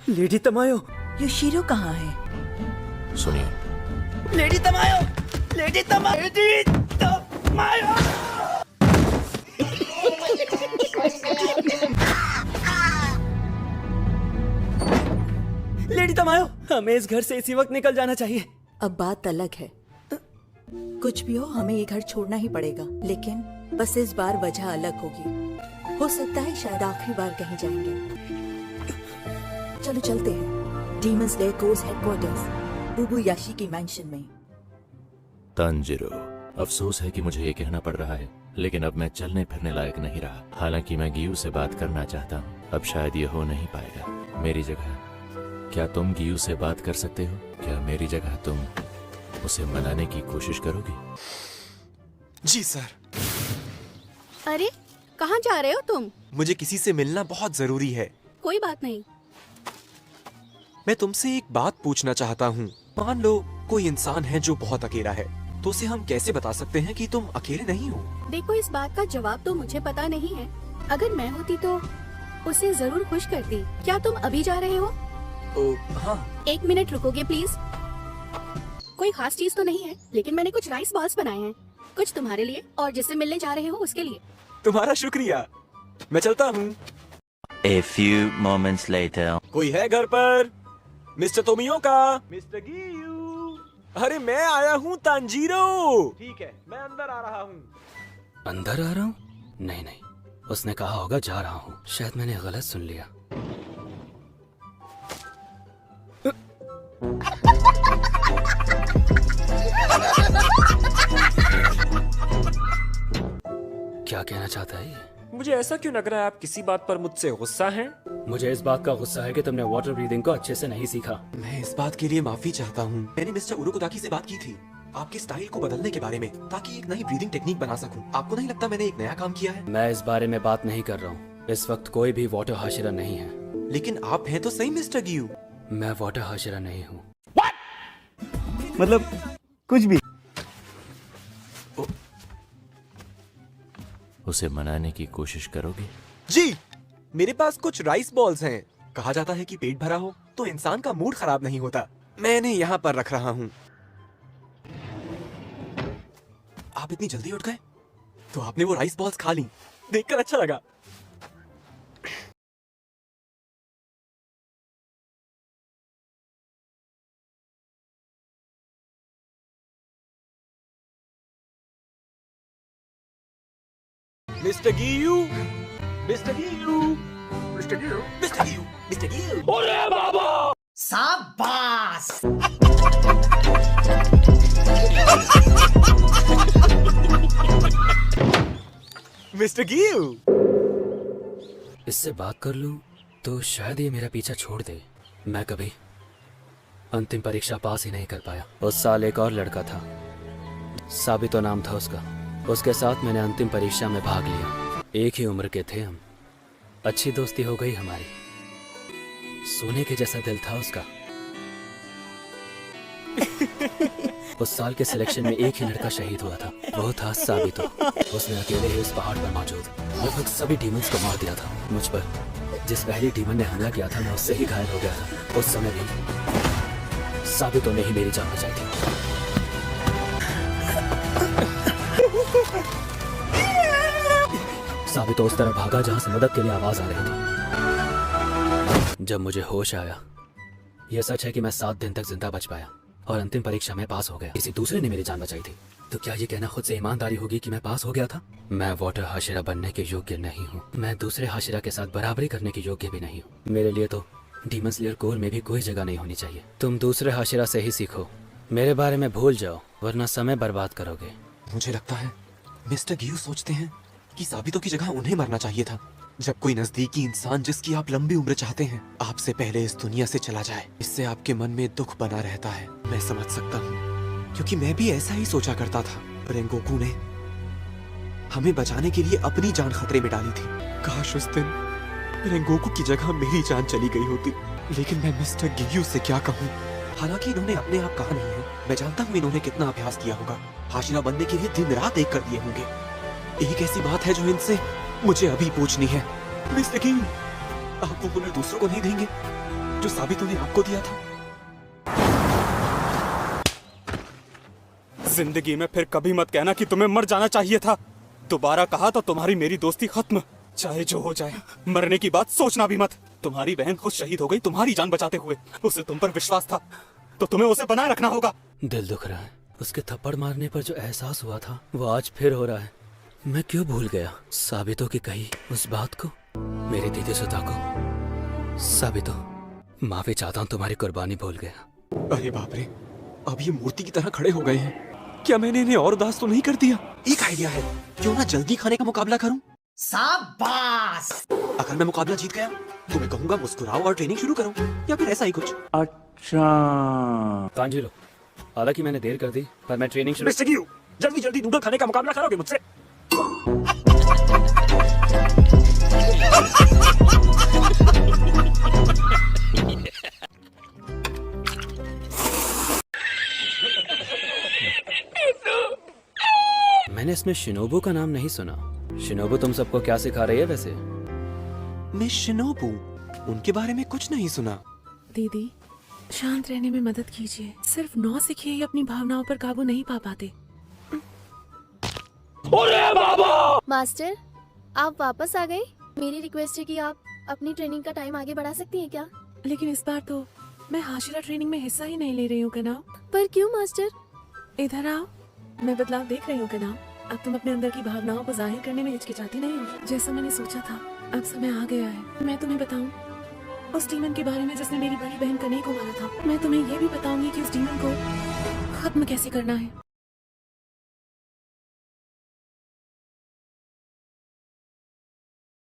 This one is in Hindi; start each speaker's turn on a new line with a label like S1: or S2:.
S1: लेडी तमायो।
S2: योशिरो कहाँ है?
S3: सुनिए।
S1: Lady Tamayo, Lady Tamayo, Lady Tamayo. Lady Tamayo, हमें इस घर से इसी वक्त निकल जाना चाहिए।
S2: अब बात अलग है। कुछ भी हो, हमें ये घर छोड़ना ही पड़ेगा, लेकिन बस इस बार वजह अलग होगी। हो सकता है शायद आखिरी बार कहीं जाएंगे। चलो चलते हैं डीमन स्लेयर कोर्स हेडक्वार्टर्स, उबुयाशी की मैंशन में।
S3: तांजिरो, अफसोस है कि मुझे ये कहना पड़ रहा है, लेकिन अब मैं चलने फिरने लायक नहीं रहा। हालांकि मैं गियू से बात करना चाहता हूँ, अब शायद ये हो नहीं पाएगा। मेरी जगह क्या तुम गियू से बात कर सकते हो? क्या मेरी जगह तुम उसे मनाने की कोशिश करोगी?
S4: जी सर।
S5: अरे कहाँ जा रहे हो तुम?
S4: मुझे किसी से मिलना बहुत जरूरी है।
S5: कोई बात नहीं।
S4: मैं तुमसे एक बात पूछना चाहता हूँ। मान लो कोई इंसान है जो बहुत अकेला है, तो उसे हम कैसे बता सकते हैं कि तुम अकेले नहीं हो?
S5: देखो, इस बात का जवाब तो मुझे पता नहीं है। अगर मैं होती तो उसे जरूर खुश करती। क्या तुम अभी जा रहे हो?
S4: हाँ।
S5: 1 मिनट रुकोगे प्लीज? कोई खास चीज तो नहीं है, लेकिन मैंने कुछ राइस बॉल्स बनाए हैं, कुछ तुम्हारे लिए और जिससे मिलने जा रहे हो उसके लिए।
S4: तुम्हारा शुक्रिया, मैं चलता हूँ।
S6: A few moments later.
S4: कोई है घर पर? Mister Tomioka? Mister Giyu? अरे मैं आया हूँ तांजीरो। ठीक है, मैं अंदर आ रहा हूँ।
S1: अंदर आ रहा हूँ? नहीं नहीं, उसने कहा होगा जा रहा हूँ। शायद मैंने गलत सुन लिया। क्या कहना चाहता है ये?
S4: मुझे ऐसा क्यों लग रहा है आप किसी बात पर मुझसे गुस्सा हैं?
S1: मुझे इस बात का गुस्सा है कि तुमने वाटर ब्रीदिंग को अच्छे से नहीं सीखा।
S4: मैं इस बात के लिए माफी चाहता हूँ। मैंने मिस्टर उरुकोदाकी से बात की थी आपके स्टाइल को बदलने के बारे में, ताकि एक नई ब्रीदिंग टेक्निक बना सकूं। आपको नहीं लगता मैंने एक नया काम किया है?
S1: मैं इस बारे में बात नहीं कर रहा हूँ। इस वक्त कोई भी वाटर हाशिरा नहीं है।
S4: लेकिन आप हैं तो सही मिस्टर गियू।
S1: मैं वाटर हाशिरा नहीं हूँ।
S7: मतलब कुछ भी।
S3: उसे मनाने की कोशिश करोगे?
S4: जी, मेरे पास कुछ राइस बॉल्स हैं। कहा जाता है कि पेट भरा हो तो इंसान का मूड खराब नहीं होता। मैंने यहाँ पर रख रहा हूँ। आप इतनी जल्दी उठ गए? तो आपने वो राइस बॉल्स खा ली, देखकर अच्छा लगा। Mister Giyu, mister Giyu, mister Giyu, mister Giyu, mister Giyu. अरे बाबा!
S8: शाबाश!
S4: मिस्टर गियू,
S1: इससे बात कर लूं तो शायद ये मेरा पीछा छोड़ दे। मैं कभी अंतिम परीक्षा पास ही नहीं कर पाया। उस साल एक और लड़का था, साबितो नाम था उसका। उसके साथ मैंने अंतिम परीक्षा में भाग लिया। एक ही उम्र के थे हम। अच्छी दोस्ती हो गई हमारी। सोने के जैसा दिल था उसका। उस साल के सिलेक्शन में एक ही लड़का शहीद हुआ था, वो था साबितो। उसने अकेले ही उस पहाड़ पर मौजूद लगभग सभी डीमंस को मार दिया था। मुझ पर जिस पहली डीमन ने हमला किया था, मैं उससे ही घायल हो गया था। उस समय भी साबितो ने ही मेरी जान बचाई थी। साबितो उस तरफ भागा जहां से मदद के लिए आवाज आ रही थी। जब मुझे होश आया, यह सच है कि मैं 7 दिन तक जिंदा बच पाया और अंतिम परीक्षा में पास हो गया। किसी दूसरे ने मेरी जान बचाई थी। तो क्या ये कहना खुद से ईमानदारी होगी कि मैं पास हो गया था? मैं वाटर हाशिरा बनने के योग्य नहीं हूँ। मैं दूसरे हाशिरा के साथ बराबरी करने के योग्य भी नहीं हूँ। मेरे लिए तो डीमन स्लेयर कोर में भी कोई जगह नहीं होनी चाहिए। तुम दूसरे हाशिरा से ही सीखो, मेरे बारे में भूल जाओ, वरना समय बर्बाद करोगे।
S4: मुझे लगता है मिस्टर गियू सोचते हैं कि साबितो की जगह उन्हें मरना चाहिए था। जब कोई नजदीकी इंसान जिसकी आप लंबी उम्र चाहते हैं आपसे पहले इस दुनिया से चला जाए, इससे आपके मन में दुख बना रहता है। मैं समझ सकता हूँ, क्योंकि मैं भी ऐसा ही सोचा करता था। रेंगोकू ने हमें बचाने के लिए अपनी जान खतरे में डाली थी। काश उस दिन रेंगोकू की जगह मेरी जान चली गई होती। लेकिन मैं मिस्टर गियू से क्या कहूँ? हालांकि इन्होंने अपने आप कहा नहीं है, मैं जानता हूँ इन्होंने कितना अभ्यास किया होगा। हाशिरा बनने के लिए दिन रात एक कर दिए होंगे। एक ऐसी बात है जो इनसे मुझे अभी पूछनी है। मिस्टर गियू, आप वो हुनर दूसरों को नहीं देंगे? जो साबितों ने आपको दिया था।
S9: जिंदगी में फिर कभी मत कहना कि तुम्हें मर जाना चाहिए था। दोबारा कहा तो तुम्हारी मेरी दोस्ती खत्म, चाहे जो हो जाए। मरने की बात सोचना भी मत। तुम्हारी बहन खुद शहीद हो गई तुम्हारी जान बचाते हुए। उसे तुम पर विश्वास था तो तुम्हें उसे बनाए रखना होगा।
S1: दिल दुख रहा है। उसके थप्पड़ मारने पर जो एहसास हुआ था वो आज फिर हो रहा है। मैं क्यों भूल गया साबितों की कही उस बात को, मेरी दीदी सुधा को। साबितों, माफी चाहता हूँ, तुम्हारी कुर्बानी भूल गया।
S4: अरे बाप रे, अब ये मूर्ति की तरह खड़े हो गए हैं। क्या मैंने इन्हें और उदास तो नहीं कर दिया? एक आइडिया है, क्यों ना जल्दी खाने का मुकाबला करूं?
S8: शाबाश।
S4: अगर मैं मुकाबला जीत गया तो मैं कहूंगा मुस्कुराओ और ट्रेनिंग शुरू करो, या फिर ऐसा ही कुछ।
S7: अच्छा,
S1: तांजीरो, हालांकि मैंने देर कर दी पर मैं ट्रेनिंग शुरू।
S7: मिस्टर गियू, जल्दी जल्दी नूडल खाने का मुकाबला करोगे मुझसे?
S1: मैंने इसमें शिनोबू का नाम नहीं सुना। शिनोबू तुम सबको क्या सिखा रही है वैसे?
S4: मिस शिनोबू, उनके बारे में कुछ नहीं सुना।
S10: दीदी, शांत रहने में मदद कीजिए। सिर्फ 9 सीखे ही अपनी भावनाओं पर काबू नहीं पा पाते।
S5: मास्टर, आप वापस आ गए। मेरी रिक्वेस्ट है कि आप अपनी ट्रेनिंग का टाइम आगे बढ़ा सकती हैं क्या?
S10: लेकिन इस बार तो मैं हाशिरा ट्रेनिंग में हिस्सा ही नहीं ले रही हूँ कनाव।
S5: पर क्यों मास्टर?
S10: इधर आओ, मैं बदलाव देख रही हूँ कनाव। अब तुम अपने अंदर की भावनाओं को जाहिर करने में हिचकिचाती नहीं हो। जैसा मैंने सोचा था, अब समय आ गया है। मैं तुम्हें बताऊं उस डीमन के बारे में जिसने मेरी बड़ी बहन कने को मारा था। मैं तुम्हें ये भी बताऊंगी कि उस डीमन को खत्म कैसे करना है।